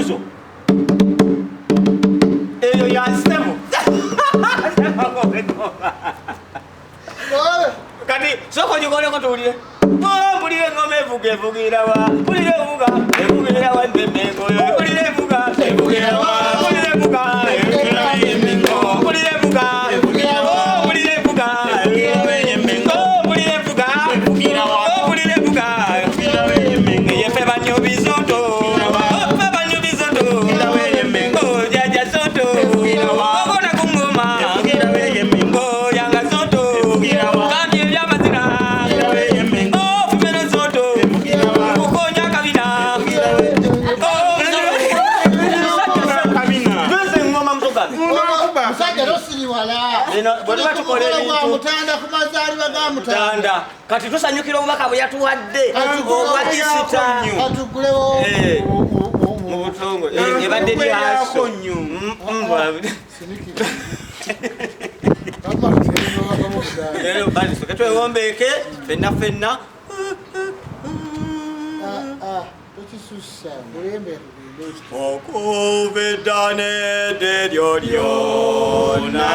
Buzo. Eyo ya sebo. Kati soko nyugole ko tulire. Bulire ngome vugira wa. Bulire vugira wa mbemeko. Bulire vugira wa. Bulire vuga. Bulire vuga. Bulire vuga. Bulire vuga. Bulire vuga. Yefe banyo bizoto. Banyo bizoto. Jaja zoto. Bona kungoma. Yanga zoto. Kandi ya mazina. Fumero zoto. Ukonya kabina. Bese ngoma mtoka. Musajja losiri wala. Bwe batukole ebintu mutanda ku mazali baga mutanda. Kati tusanyukira obubaka bwe yatuwadde. Obwakisita. Atugulewo. Mu butongo. Ebadde lyaso. Lero bali soke twewombeke fenna. Tukisusa mulembe Okuvedane de Dioriona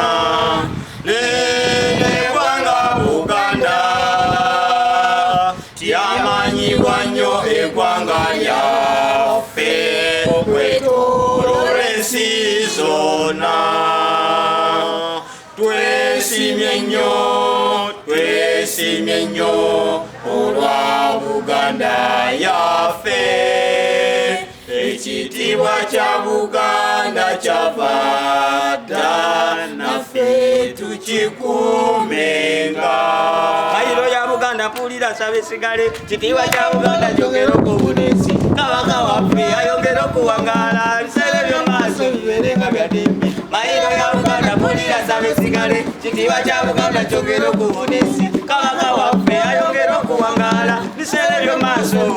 Lele kwanga Buganda Tiamanyi wanyo egwanga lyaffe Okwetololesi zona Twesimye nnyo olwa Buganda yaffe Ekitiibwa kya Buganda kyavadda naffe tukikuumenga. Mayiro ya Buganda mpulira nsaba esigale ekitiibwa kya Buganda kyongera okubunesi Kabaka waffe ayongera okuwangaala biseera by'omaaso bibeerenga bya ddembe. Mayiro ya Buganda mpulira nsaba esigale ekitiibwa kya Buganda kyongera okubunesi Kabaka waffe ayongera okuwangaala biseera by'omaaso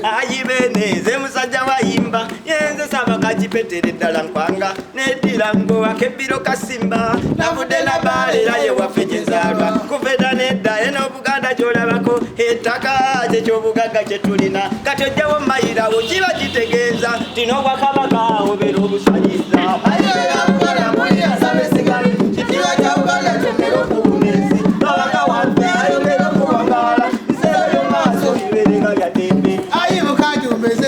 Ayibeneze musajja wayimba yenze saba kajipetere ddala nkwanga nedira ngo akebiro kasimba navudde nabalera ye waffe gyenzalwa kuveda nedda eno Buganda gyolabako ettaka kyekyobugaga kyetulina kati ojjawo mayirawo kiba kitegeeza tino obwakabaka obeera obusanyiza kitiibwa kya Buganda kyongera okubunesi kabaka waffe ayongera okuwangaala biseera by'omaaso bibeerenga bya ddembe.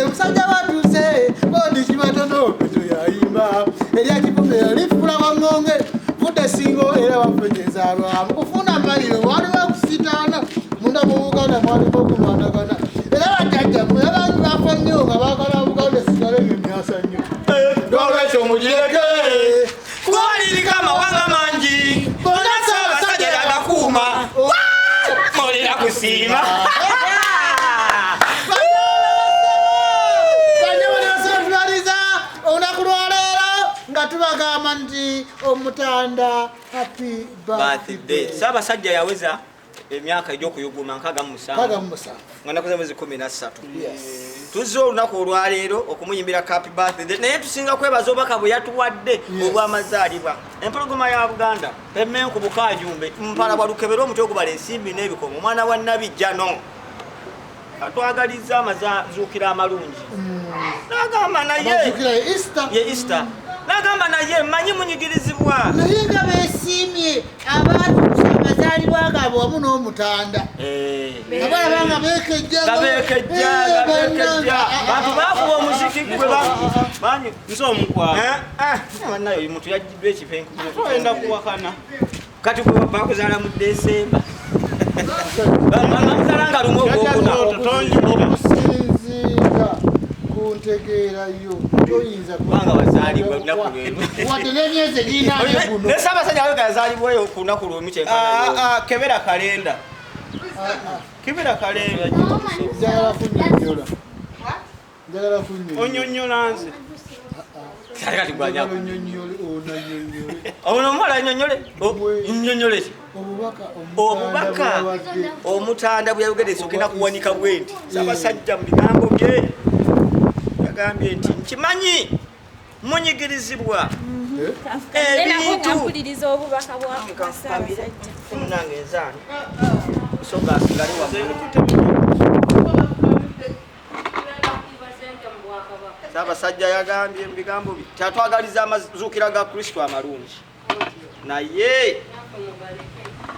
musajja batuse bodi kibatono peto yayimba erya kipume yalifula wangonge vudde singo era wafenyezalwa mukufuna maliro waliwo kusitana munda mu Buganda mwalimu okumwandagana era bajjajja mwe abantu bafa nnyo nga baagala Buganda esigale ng'emyasa nnyo Lwekyo mugireke kuwalirika amawanga mangi bonna Ssaabasajja yagakuuma mulira kusiima tubagamba nti omutanda happy birthday. Ssaabasajja yaweza emyaka egy'okuyuguma 67 nga nakuza mwezi 13. Tuzze olunaku olwaleero okumuyimbira happy birthday naye tusinga kwebaza obubaka bwe yatuwadde obw'amazaalibwa. Empologoma ya Buganda Pemmenku Bukaajumbe mpala bwa Lukebera omuti ogubala ensimbi n'ebikomo omwana wa Nabijjano atwagaliza amazuukira amalungi n'agamba naye ye Easter Nagamba naye manyi munyigirizibwa naye nga beesiimye abantu amazaalibwa gaabwe wamu n'omutanda abalabanga beekejja bantu baakuba omuziki gwe banyi nsi omukwaga naye oyo muntu yajiddwa ekife oyenda kuwakana kati bakuzaala mu Desemba bamuzaala nga lumu ogwokuna kuntegeera yo toyinza kubanga wazaalibwa lunaku lwemu wadde n'emyezi egirinayo guno ne Ssaabasajja ayo yazaalibwayo ku lunaku lwemu kyenkana kebera kalenda njagala kunyonnyola onyonnyola nze kati gwanyako onyonyole onanyonyole ono omuwala nyonyole nyonyole ki obubaka omutanda bwe yayogeresa ogenda kuwanika bwe nti Ssaabasajja mu bigambo bye yagambye nti nkimanyi munyigirizibwa ebintu mpuliriza obubaka bwa Ssaabasajja nange nzaani soga asigale wamu Ssaabasajja yagambye mu bigambo bye tatwagaliza amazuukira ga Kristo amalungi naye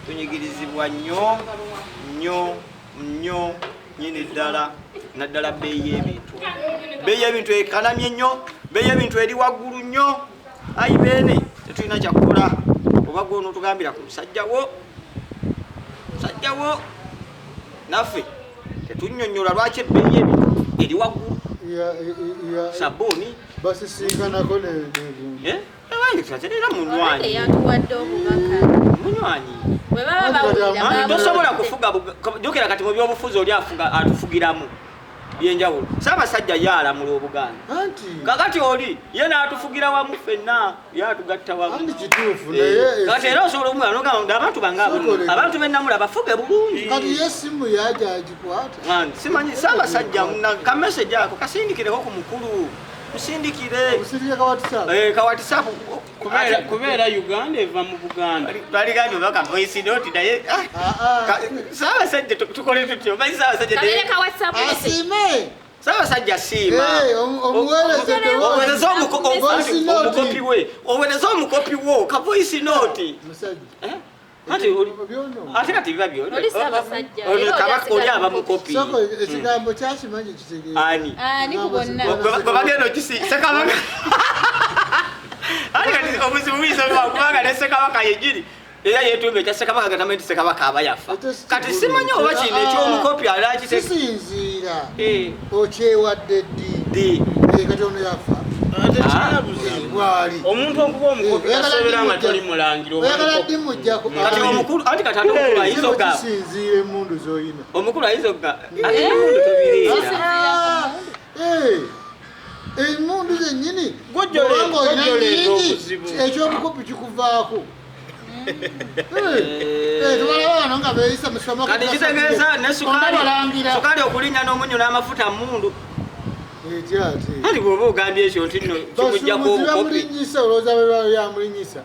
tunyigirizibwa nnyo nyini ddala naddala bbeeyi y'ebintu ekanamye nnyo bbeeyi y'ebintu eri waggulu nnyo ayi beene tetulina kyakukola oba gwono otugambira ku musajjawo naffe tetunnyonnyola lwaki ebbeeyi y'ebintu eri waggulu sabbuuni basisinkanaako era munywanyi tosobola kufuga jukira kati mu byobufuzi oli atufugiramu byenjawulo Ssaabasajja ye alamula Obuganda kakati oli ye n'atufugira wamu ffenna ye atugatta wamu kati era osobola omwana abantu bange abantu bennamula bafuge bulungi simanyi Ssaabasajja kameseji ako kasindikireko ku mukulu musindikire kawatisapu kubeera Uganda eva mu Buganda twaligambe baka voice note naye Ssaabasajja tukole tutyo omanyi Ssaabasajja siima owereza omukopi wo ka voice note ate kati biba byoli aba mukopi ekigambo kyakimanyi kitegeeza gwe bagenda okisekabaka ate kati obuzibu buyisoma kubanga ne Ssekabaka yegiri era yetumbe ekya Ssekabaka gatamenti Ssekabaka aba yafa kati simanyi oba kino ekyomukopi alakisisinziira okyewadde ddi kati ono yafa omuntu okuba omukopi tasobola nga toli mulangira kati omukulu anti kati ate omukulu ayinza okugamba kisinziira emmundu z'olina omukulu ayinza okugamba ate emmundu tobiriira emmundu zennyini obanga olina nyingi ekyobukopi kikuvaako tubalaba bano nga beeyisa kati kitegeeza ne sukaali okulinnya n'omunyu n'amafuta mmundu ati bw'oba ogambye ekyo nti nno kimuggyako obukopi olowooza bwe yamulinyisa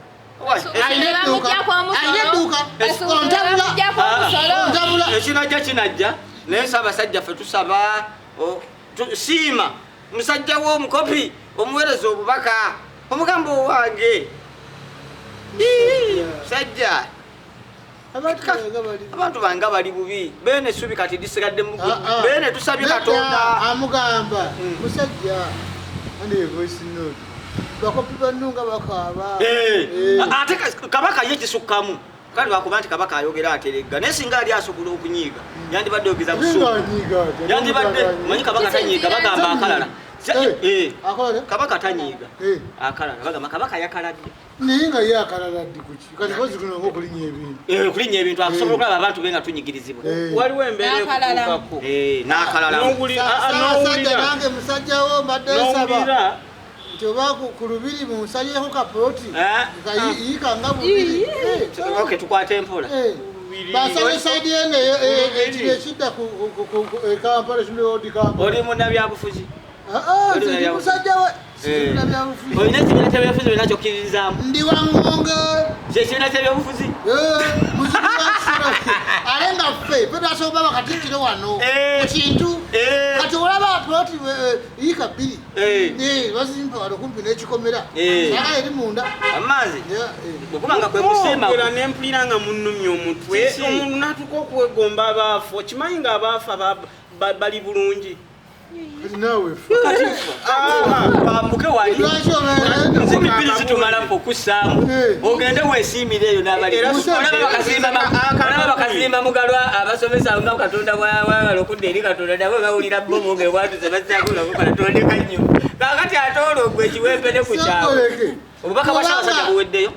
ekinajja kinajja naye Ssaabasajja ffe tusaba siima musajja w'omukopi omuweereza obubaka omugambo owange sajja abantu bange bali bubi beene subi kati disigadde mugumu beene tusabye Katonda amugamba musajja ane voice note bakopi bannunga bakaaba ate Kabaka ye kisukkamu kale bakuba nti Kabaka ayogera ateregga naye singa ali asobola okunyiiga yandibadde oyogeza busuubu yandibadde manyi Kabaka tanyiiga bagamba akalala Kabaka tanyiiga akalala bagamba Kabaka yakaladde naye nga ye akalala ddi kuki kati kozikuno okulinya ebintu okulinya ebintu akusobola okulaba abantu be nga tunyigirizibwa waliwo embeera ekutuukako n'akalala Ssaabasajja nange musajjawo mbadde nsaba nti oba ku lubiri munsalireko kaploti yikanga bubiri tukwate empola basale saidi ene ekiri ekidda ku Kampala Road Kampala oli munnabyabufuzi musajja we olina ekibiina ky'ebyobufuzi olina kyokkiririzaamu ndi Wangonge kyekibiina ky'ebyobufuzi ale nga ffe twetasobola bakatikkiro wano ku kintu kati olaba ploti yika bbiri bazimpa wano kumpi n'ekikomera aga eri munda amazzi bwekubanga kwe kusembaera nempulira nga munnumya omutwe omuntu natuka okwegomba abaafu okimanyi nga abaafu bali bulungi nawe bambuke wali nkumi bbiri zitumalako okussaamu ogende weesiimira eyo n'abalaba bakazimba mugalo abasomesa nga Katonda bwawagala okudda eri Katonda nabo bawulira bobo ngebwatuze basakulako Katonda nnyo kakati ate olwo ekiwempe ne ku kyawe obubaka bwa Ssaabasajja buweddeyo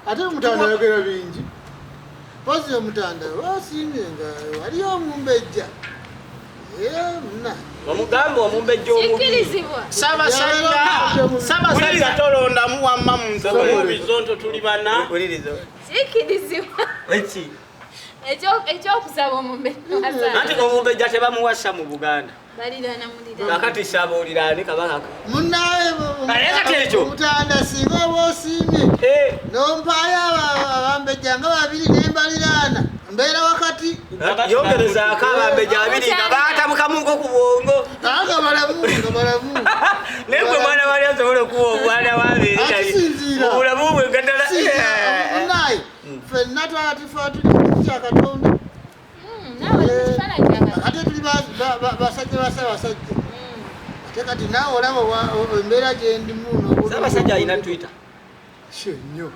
ate Omutanda ayogera bingi pozi Omutanda wasiimye nga waliyo Omumbejja omugambo omumbejja omubi Ssaabasajja tolondamu wamma mu nsobobizonto tuli bana kikirizibwa ekyokusaba omumbejja anti omumbejja tebamuwasa mu Buganda kakati sabaoliraani Kabaka Omutanda singa oba osiimye nompaayo abambejja nga babiri nembaliraana Mbeera wakati. Yongereza akabambe jabiri nga batamukamuko ku bwongo. Anga balamu. Nemwe mwana wali asobola kuwa obwana wabiri kali. Obulamu bwe gadala. Naye. Fenna twatifa tuli kya Katonda. Nawe kifana kyanga. Ate tuli basajja. Kati naawe olaba embeera gye ndimu. Ssaabasajja alina Twitter. Sho nnyo.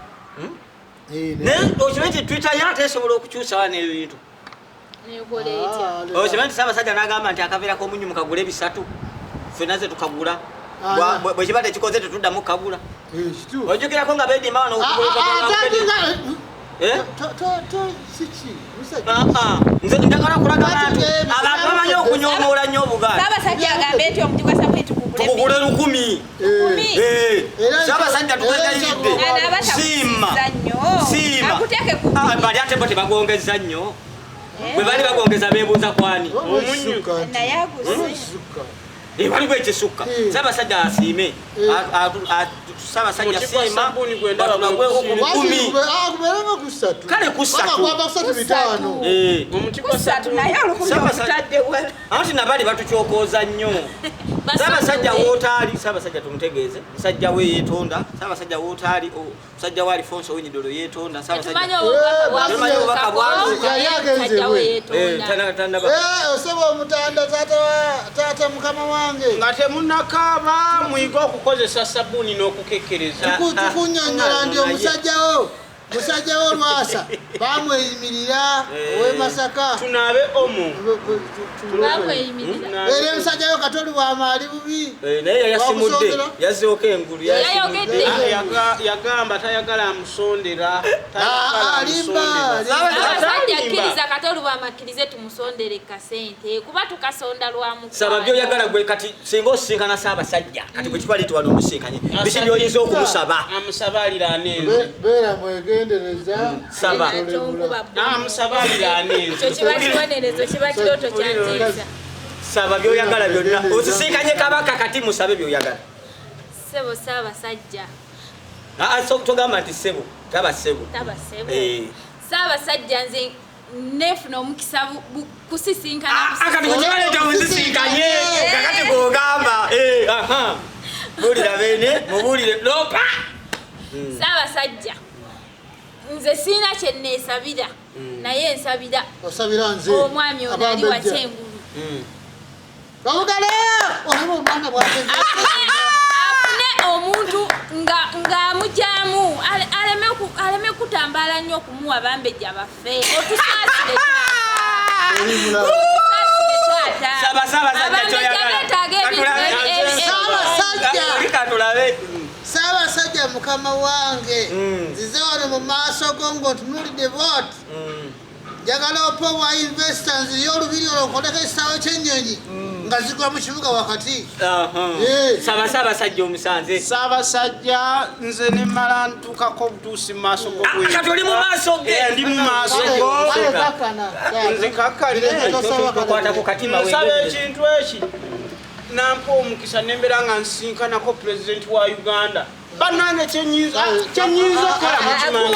Ne okimanyi Twitter yate esobola okukyusa wana ebintu. Nekola etya. Okimanyi Ssaabasajja n'agamba nti akaveera k'omunnyu mukagula ebisatu. Ffenna ze tukagula. Bwe kiba tekikoze tetuddamu kukagula. Ojjukirako nga beedimba wano nze njagala kulaga abantu bamanyi okunyomoola nnyo Obuganda. Ssaabasajja agambe nti omuti gwa sapuleti tukugule 1000. Ssaabasajja tutegeeridde. Siima. Bali ate bo tebagongeza nnyo. Bwe bali bagongeza beebuuza kwani. Waliwo ekisukka. Ssaabasajja asiime. Ssaabasajja siima. Batulagweko ku 1000. Kale ku 3. Omuti gwa 3 naye olukumi olutadde wala. Anti nabali batukyokooza nnyo. Ssaabasajja wootaali, Ssaabasajja tumutegeeze. Musajja we yeetonda. Ssaabasajja wootaali, musajja wa Alfonso Owiny-Dollo yeetonda. Tumanyi obubaka bwatu. Osoba omutanda taata mukama wange. Nga temunnakaaba muyiga okukozesa sabbuuni n'okukekkereza. Tukunnyonnyola nti musajjawo Lwasa bamweyimirira ow'e Masaka. Tunaabe omu. Bamweyimirira. Era omusajjawo Katoli w'amaali bubi. Naye yasimudde, yazzeeko engulu. Yayogedde. Yagamba tayagala amusondera. Ssaabasajja akkiriza Katoli bw'amakkirize tumusondere kasente kuba tukasonda lwa mukwano. Saba by'oyagala gwe kati singa osisinkana Ssaabasajja kati bwe kibaleeta wano omusinkanye biki by'oyinza okumusaba. Amusabalira anenze. Beera mwegendereza. Saba. Amusabalira anenze. Ekyo kiba kibonerezo kiba kirooto kyantiisa. Saba by'oyagala byonna osisinkanye Kabaka kati musabe by'oyagala. Ssebo Ssaabasajja. Togamba nti ssebo taba ssebo. Taba ssebo. Ssaabasajja nze nefuna omukisa kusisinkana. Akati kukibaleeta omuzisinkanye kakati gw'ogamba. Buulira beene mubuulire lopa. Ssaabasajja nze siina kye neesabira naye nsabira osabira nze omwami ono ali wa Kyengulu. Afune omuntu ng'amugyamu aleme kutambala nnyo okumuwa bambejja baffe otusaasire Ssaabasajja mukama wange nzize wano mu maaso go ng'otunuulidde vote njagala opa wa investors y'olubiri olwokoleko ekisaawe ky'ennyonyi nga zigwa mu kibuga wakati. Ssaabasajja omusanze. Ssaabasajja nze ne mmala ntuukako obutuusi mu maaso go. Kati oli mu maaso ge. Ndi mu maaso go. Nze kakkalire. Nsaba ekintu eki nampa omukisa nembeera nga nsinkanako pulezidenti wa Uganda. Bannange kyenyinza okukola mukimanyi.